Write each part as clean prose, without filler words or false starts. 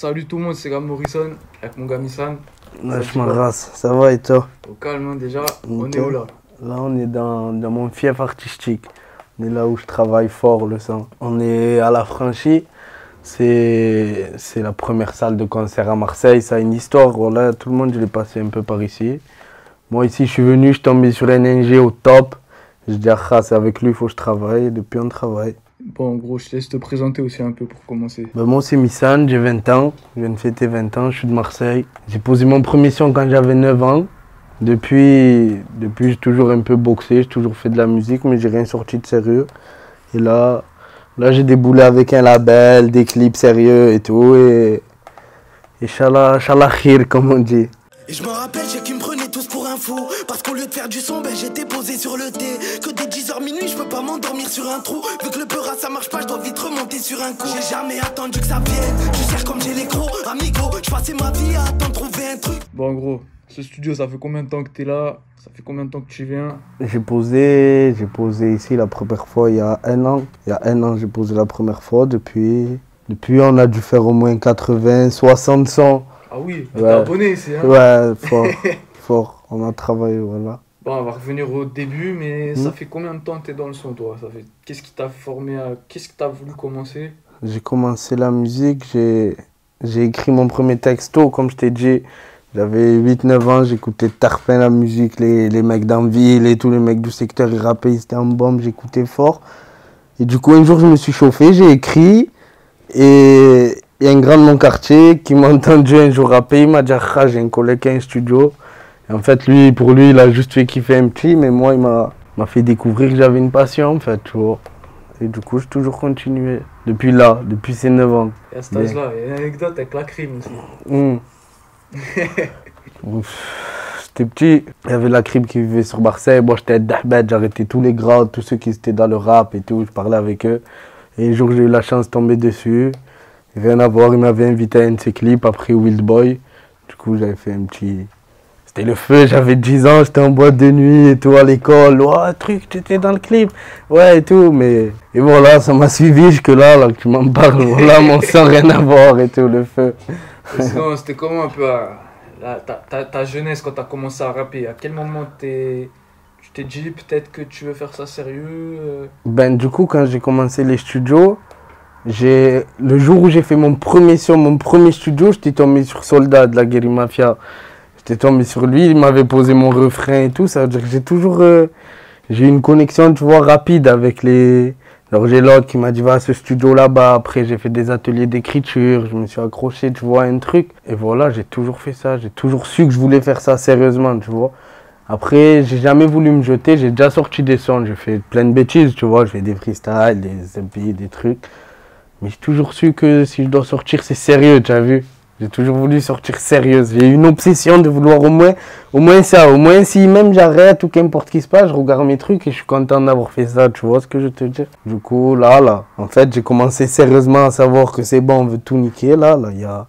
Salut tout le monde, c'est Gab Morrison avec mon gars Missan. Wesh ma race, ça va et toi? Au calme hein, déjà, on est Nickel. où là? Là on est dans mon fief artistique. On est là où je travaille fort le sang. On est à la Franchie. C'est la première salle de concert à Marseille. Ça a une histoire. Voilà, tout le monde je l'ai passé un peu par ici. Moi ici je suis venu, je suis tombé sur NNG au top. Je dis ah c'est avec lui il faut que je travaille. Et depuis on travaille. Bon, en gros, je te laisse te présenter aussi un peu pour commencer. Moi c'est Missan, j'ai 20 ans. Je viens de fêter 20 ans, je suis de Marseille. J'ai posé mon premier son quand j'avais 9 ans. Depuis j'ai toujours un peu boxé, j'ai toujours fait de la musique, mais j'ai rien sorti de sérieux. Et là j'ai déboulé avec un label, des clips sérieux et tout. Et Inch'Allah khir, comme on dit. Et je me rappelle, j'ai qu'ils me prenaient tous pour un fou. Parce qu'au lieu de faire du son, j'étais posé sur le thé. Que dès 10h minuit, je peux pas m'endormir sur un trou. Vu que le peur ça marche pas, je dois vite remonter sur un coup. J'ai jamais attendu que ça vienne. Je cherche comme j'ai les gros amigos. Je passais ma vie à attendre de trouver un truc. Bon, en gros, ce studio, ça fait combien de temps que t'es là? Ça fait combien de temps que tu viens? J'ai posé ici la première fois il y a un an. Il y a un an, j'ai posé la première fois. Depuis, on a dû faire au moins 80, 60 sons. Ah oui, Ouais. t'es abonné ici hein? Ouais, fort, fort. On a travaillé, voilà. Bon, on va revenir au début, mais ça fait combien de temps que t'es dans le son, toi? Qu'est-ce qui t'a formé à... Qu'est-ce que t'as voulu commencer? J'ai commencé la musique, j'ai écrit mon premier texto, comme je t'ai dit. J'avais 8-9 ans, j'écoutais Tarpin la musique, les mecs d'Anville et tous les mecs du secteur, ils rappaient, ils étaient en bombe, j'écoutais fort. Et du coup, un jour, je me suis chauffé, j'ai écrit. Et il y a un grand de mon quartier qui m'a entendu un jour rapper, il m'a dit ah, j'ai un collègue qui a un studio. Et en fait, pour lui, il a juste fait kiffer un petit, mais moi, il m'a fait découvrir que j'avais une passion, en fait, tu vois. Et du coup, j'ai toujours continué. Depuis ces 9 ans. Et à cet âge-là, il y a une anecdote avec la crime aussi. J'étais petit, il y avait la crime qui vivait sur Marseille. Moi, j'étais d'Ahmed, j'arrêtais tous les grands, tous ceux qui étaient dans le rap et tout, je parlais avec eux. Et un jour, j'ai eu la chance de tomber dessus. Rien à voir, il m'avait invité à un de ses clips après Wild Boy. Du coup, j'avais fait un petit... C'était le feu, j'avais 10 ans, j'étais en boîte de nuit et tout à l'école. Ouais, truc, tu étais dans le clip. Ouais, et tout, mais... Et voilà, ça m'a suivi jusque là que tu m'en parles. Voilà, mon sang, rien à voir et tout, le feu. Et sinon, c'était comment un peu ta jeunesse quand t'as commencé à rapper? À quel moment tu t'es dit peut-être que tu veux faire ça sérieux? Du coup, quand j'ai commencé les studios, le jour où j'ai fait mon premier son, mon premier studio, j'étais tombé sur Soldat de la Guerrilla Mafia. J'étais tombé sur lui, il m'avait posé mon refrain et tout. Ça veut dire que j'ai toujours j'ai une connexion, tu vois, rapide avec les... Alors j'ai l'autre qui m'a dit va à ce studio là-bas. Après j'ai fait des ateliers d'écriture, je me suis accroché, tu vois, à un truc. Et voilà, j'ai toujours fait ça. J'ai toujours su que je voulais faire ça sérieusement, tu vois. Après, j'ai jamais voulu me jeter, j'ai déjà sorti des sons, j'ai fait plein de bêtises, tu vois. Je fais des freestyles, des MP, des trucs. Mais j'ai toujours su que si je dois sortir, c'est sérieux, tu as vu. J'ai toujours voulu sortir sérieuse. J'ai eu une obsession de vouloir au moins ça. Au moins si même j'arrête ou qu'importe qui se passe, je regarde mes trucs et je suis content d'avoir fait ça. Tu vois ce que je te dis? Du coup, là, en fait, j'ai commencé sérieusement à savoir que c'est bon, on veut tout niquer, là, il y a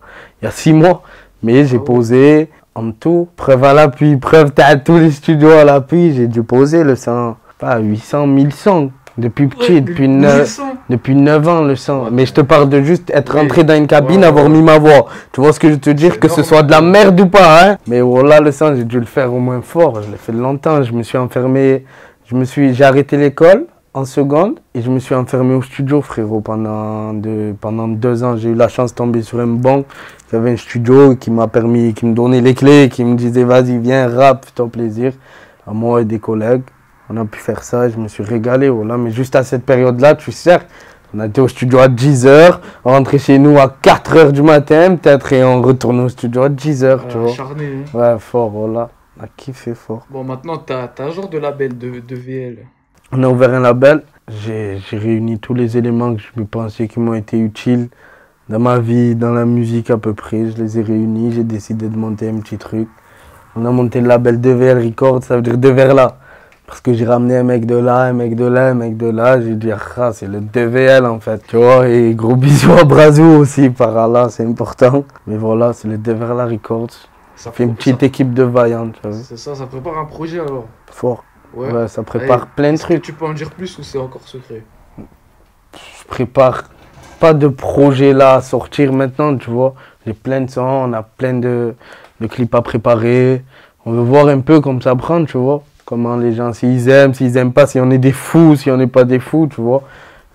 6 mois. Mais j'ai posé en tout, preuve à l'appui, preuve, t'as tous les studios à l'appui, j'ai dû poser le 100, pas 800, 1100. Depuis petit, Ouais, depuis 9 ans le sang. Ouais, mais je te parle de juste être rentré dans une cabine, ouais, avoir mis ma voix. Tu vois ce que je veux te dire? Que ce soit de la merde ou pas, hein. Mais voilà le sang, j'ai dû le faire au moins fort. Je l'ai fait longtemps. Je me suis enfermé. J'ai arrêté l'école en seconde et je me suis enfermé au studio, frérot, pendant 2 ans. J'ai eu la chance de tomber sur un banc. J'avais un studio qui me donnait les clés, qui me disait vas-y, viens, rap, fais-toi plaisir. À moi et des collègues. On a pu faire ça, je me suis régalé, voilà. Mais juste à cette période-là, tu sais, on a été au studio à 10h, on rentrait chez nous à 4h du matin, peut-être, et on retournait au studio à 10h, tu vois. Acharné, hein. Ouais, fort, voilà. On a kiffé fort. Bon, maintenant, t'as un genre de label de VL. On a ouvert un label, j'ai réuni tous les éléments que je me pensais qui m'ont été utiles dans ma vie, dans la musique à peu près. Je les ai réunis, j'ai décidé de monter un petit truc. On a monté le label 2VL Records, ça veut dire 2 vers là. Parce que j'ai ramené un mec de là, un mec de là, un mec de là. J'ai dit, ah, c'est le 2VL en fait, tu vois. Et gros bisous à Brazou aussi, par là, c'est important. Mais voilà, c'est le 2VL Records. Ça fait une petite équipe de vaillants, tu vois. C'est ça prépare un projet alors. Fort. Ouais, ouais ça prépare plein de trucs. Tu peux en dire plus ou c'est encore secret? Je prépare pas de projet là à sortir maintenant, tu vois. J'ai plein de sons, on a plein de clips à préparer. On veut voir un peu comme ça prend, tu vois. Comment les gens, s'ils aiment pas, si on est des fous, si on n'est pas des fous, tu vois.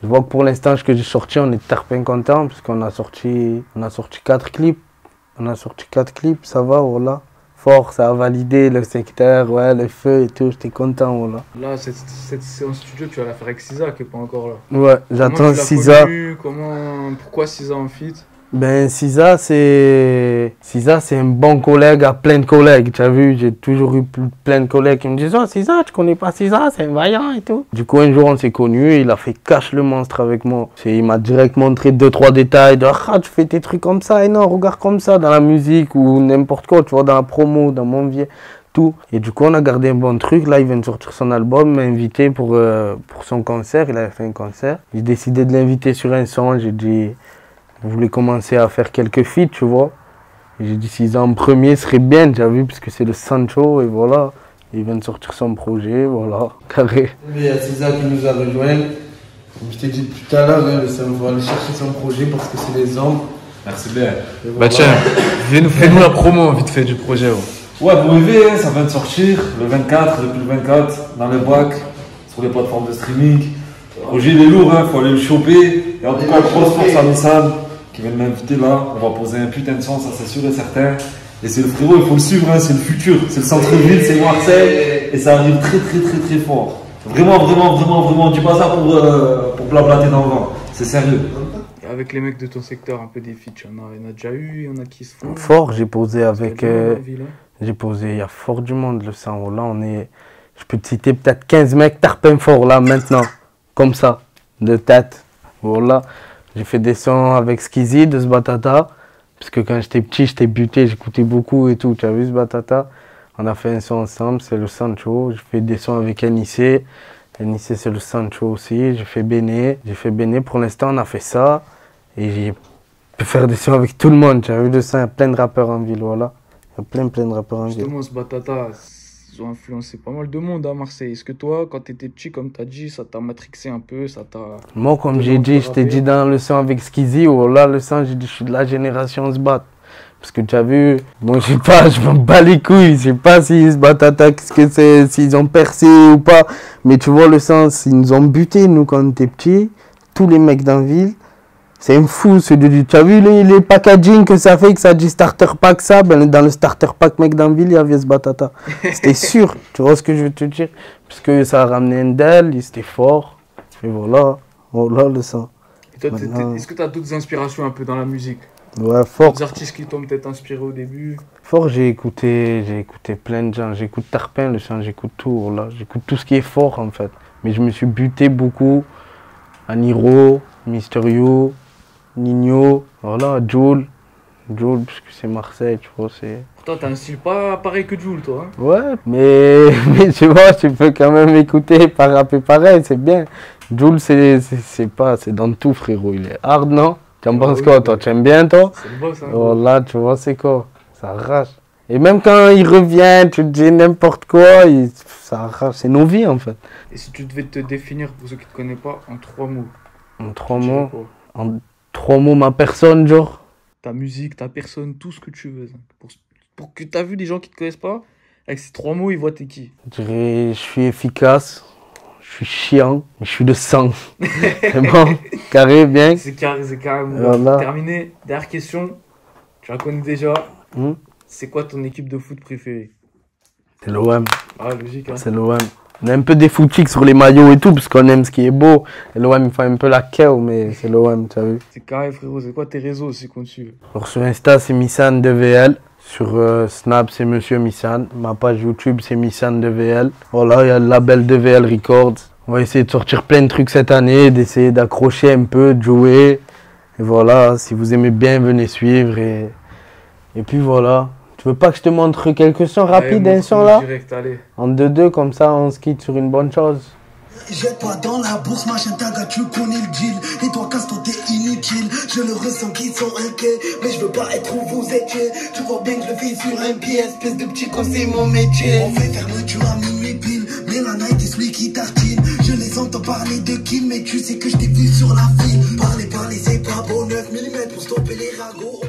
Je vois que pour l'instant, ce que j'ai sorti, on est tarpin content, parce qu'on a sorti 4 clips. On a sorti 4 clips, ça va, voilà. Fort, ça a validé le secteur, ouais, le feu et tout, j'étais content, voilà. Là, cette séance studio, tu vas la faire avec Sisa qui est pas encore là. Ouais, j'attends Sisa. Pourquoi Sisa en feat? Ben, Sisa, c'est un bon collègue à plein de collègues, tu as vu, j'ai toujours eu plein de collègues qui me disent « Oh, Sisa, tu connais pas Sisa, c'est un vaillant et tout ». Du coup, un jour, on s'est connus, il a fait cache le monstre avec moi. Il m'a direct montré 2-3 détails de « Ah, tu fais tes trucs comme ça, et non, regarde comme ça dans la musique ou n'importe quoi, tu vois, dans la promo, dans mon vieux, tout ». Et du coup, on a gardé un bon truc, là, il vient de sortir son album, il m'a invité pour son concert, il avait fait un concert. J'ai décidé de l'inviter sur un son, j'ai dit… Je voulais commencer à faire quelques feats, tu vois. Et j'ai dit 6 ans en premier serait bien, tu as vu, parce que c'est le Sancho, et voilà. Il vient de sortir son projet, voilà, carré. Il y a César qui nous a rejoint. Comme je t'ai dit tout à l'heure, on va aller chercher son projet parce que c'est les hommes. Merci bien. Voilà. Bah tiens, fais-nous la promo vite fait du projet. Ouais, vous rêvez, ça vient de sortir le 24, depuis le 24, dans les bacs, sur les plateformes de streaming. Projet il est lourd, faut aller le choper. Et en tout cas, grosse force à Nissan qui vient de m'inviter là. On va poser un putain de son, ça c'est sûr et certain. Et c'est le frérot, il faut le suivre, c'est le futur. C'est le centre-ville, c'est Marseille. Et ça arrive très fort. Vraiment, du bazar pour blablater dans le vent. C'est sérieux. Et avec les mecs de ton secteur, un peu des feats, il y en a déjà eu, il y en a qui se font. Fort, j'ai posé avec. J'ai posé, il y a fort du monde le sang. Là, je peux te citer peut-être 15 mecs tarpin fort là maintenant. Comme ça, de tête. Voilà. J'ai fait des sons avec Skizzy de Sbatata. Parce que quand j'étais petit, j'étais buté, j'écoutais beaucoup et tout. Tu as vu Sbatata? On a fait un son ensemble, c'est le Sancho. J'ai fait des sons avec NIC. NIC, c'est le Sancho aussi. J'ai fait Béné. Pour l'instant, on a fait ça. Et j'ai pu faire des sons avec tout le monde. Tu as vu de ça, il y a plein de rappeurs en ville, voilà. Il y a plein de rappeurs en ville. Justement, Sbatata, ils ont influencé pas mal de monde à Marseille. Est-ce que toi, quand tu étais petit, comme tu as dit, ça t'a matrixé un peu, ça t'a... Moi, comme j'ai dit, je t'ai dit dans le son avec Skizzy, voilà, le son, j'ai dit, je suis de la génération Sbat. Parce que tu as vu, bon, je sais pas, je m'en bats les couilles, je sais pas si Sbatata, qu'est-ce que c'est, s'ils ont percé ou pas. Mais tu vois le sens, ils nous ont butés, nous, quand on était petits, tous les mecs dans la ville. C'est un fou, tu as vu les packaging que ça fait, que ça dit starter pack, ça, ben dans le starter pack mec dans la ville, il y avait ce Batata. C'était sûr, tu vois ce que je veux te dire? Parce que ça a ramené un d'elle, c'était fort. Et voilà le sang. Et toi, est-ce que tu as d'autres inspirations un peu dans la musique? Ouais, fort. Des artistes qui t'ont peut-être inspiré au début? Fort, j'ai écouté plein de gens. J'écoute Tarpin, le sang, j'écoute tout, voilà. J'écoute tout ce qui est fort en fait. Mais je me suis buté beaucoup à Niro, Mysterio, Nino, voilà, Jul, parce que c'est Marseille, tu vois, c'est... Pourtant, t'as un style pas pareil que Jul, toi. Hein. Ouais, mais tu vois, tu peux quand même écouter, pas rapper pareil, c'est bien. Jul, c'est dans tout, frérot, il est hard, non? Tu en penses quoi, toi? Tu aimes bien, toi? C'est le boss, hein. Voilà, tu vois, c'est quoi? Ça arrache. Et même quand il revient, tu te dis n'importe quoi, ça arrache, c'est nos vies, en fait. Et si tu devais te définir, pour ceux qui te connaissent pas, en 3 mots? En 3 mots? En 3 mots, ma personne, genre. Ta musique, ta personne, tout ce que tu veux. Pour que tu as vu des gens qui te connaissent pas, avec ces 3 mots, ils voient t'es qui? Je dirais, je suis efficace, je suis chiant, mais je suis de sang. C'est bon, carré, bien. C'est carrément voilà. Terminé. Dernière question, tu la connais déjà. C'est quoi ton équipe de foot préférée? C'est l'OM. Ah, logique, hein. C'est l'OM. On a un peu des footix sur les maillots et tout, parce qu'on aime ce qui est beau. Et l'OM, il fait un peu la keo, mais c'est l'OM, tu as vu. C'est carré, frérot. C'est quoi tes réseaux aussi qu'on te suit? Alors, sur Insta, c'est Missan2VL. Sur Snap, c'est Monsieur Missan. Ma page YouTube, c'est Missan2VL. Voilà, il y a le label 2VL Records. On va essayer de sortir plein de trucs cette année, d'essayer d'accrocher un peu, de jouer. Et voilà, si vous aimez bien, venez suivre. Et puis voilà. Tu veux pas que je te montre quelques sons rapides, un son là? Direct, allez. En 2-2, comme ça, on se quitte sur une bonne chose. Jette-toi dans la bourse, machin taga, tu connais le deal. Et toi, casse-toi, t'es inutile. Je le ressens qu'ils sont inquiets, mais je veux pas être où vous étiez. Tu vois bien que je le fais sur un pied, espèce de petit con, c'est mon métier. On fait fermeture à minuit pile, mais la night est celui qui tartine. Je les entends parler de qui, mais tu sais que je t'ai vu sur la file. Parler, c'est pas bon, 9 mm pour stopper les ragots.